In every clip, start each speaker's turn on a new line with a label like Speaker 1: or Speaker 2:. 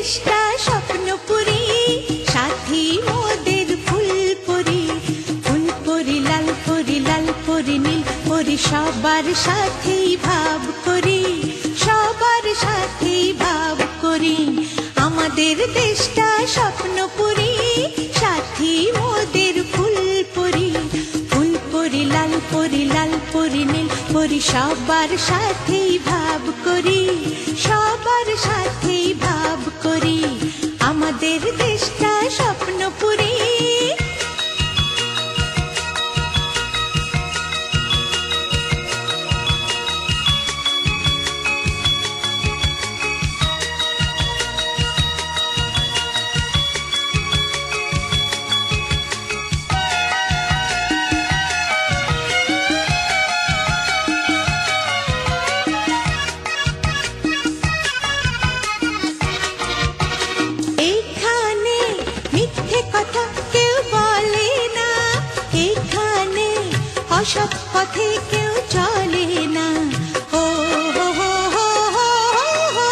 Speaker 1: দেশটা স্বপ্নপুরী, সাথী মোদের ফুলপুরি। ফুলপুরি লাল পরি, লাল পরি নীল পরি, সবার সাথেই ভাব করি, সবার সাথেই ভাব করি। আমাদের দেশটা স্বপ্নপুরী, সাথী মোদের ফুলপুরি। ফুলপুরি লাল পরি, লাল পরি নীল পরি, সবার সাথেই ভাব করি, সবার সাথেই ভাব করি। আমাদের দেশটা স্বপ্নপুরী। অসৎ পথে কেউ চলে না, ও হো হো হো হো।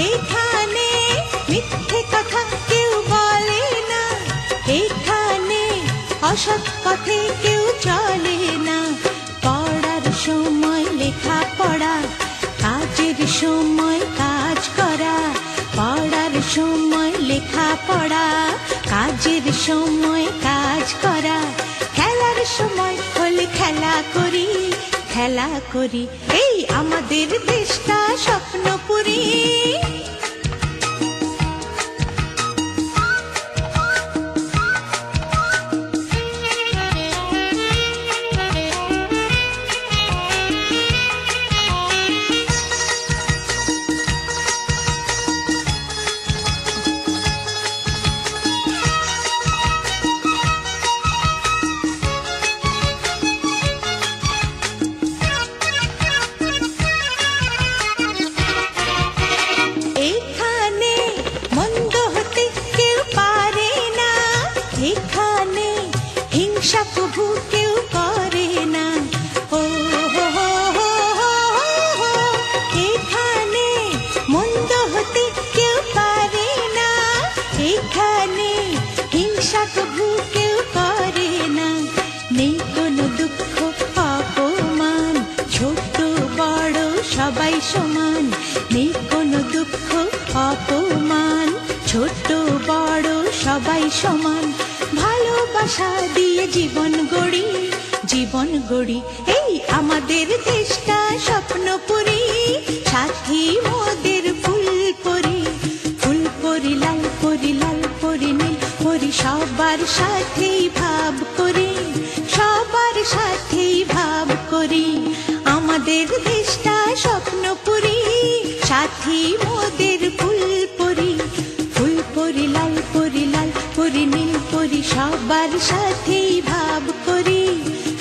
Speaker 1: এখানে মিথ্যে কথা কেউ বলে না, এখানে অসৎ পথে কেউ চলে না। পড়ার সময় লেখা পড়া, কাজের সময় কাজ করা। পড়ার সময় লেখা পড়া, কাজের সময় কাজ করা। খেলার সময় হলে খেলা করি, খেলা করি। এই আমাদের দেশটা স্বপ্নপুরী। এখানে হিংসা প্রভু কেউ করে না, ও হো হো হো হো। এখানে মন্দ হতে কেউ পারে না, এখানে হিংসা প্রভু কেউ করে না। নেই কোনো দুঃখ অপমান, ছোট বড় সবাই সমান। নেই কোনো দুঃখ অপমান, ছোট বড় সবাই সমান। ভালোবাসা দিয়ে জীবন গড়ি, জীবন গড়ি। এই আমাদের দেশটা স্বপ্নপুরী, সাথী মোদের ফুলপুরি। ফুলপুরি লাল পরি, লাল পরি নীল পরি, সবার সাথেই ভাব করি, সবার সাথেই ভাব করি। আমাদের দেশটা স্বপ্নপুরী, সাথী মোদের ফুলপুরি। ফুলপুরি লাল পরি, লাল পরি নীল পরি, সবার সাথেই ভাব করি,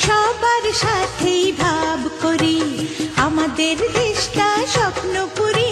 Speaker 1: সবার সাথেই ভাব করি। আমাদের দেশটা স্বপ্নপুরী।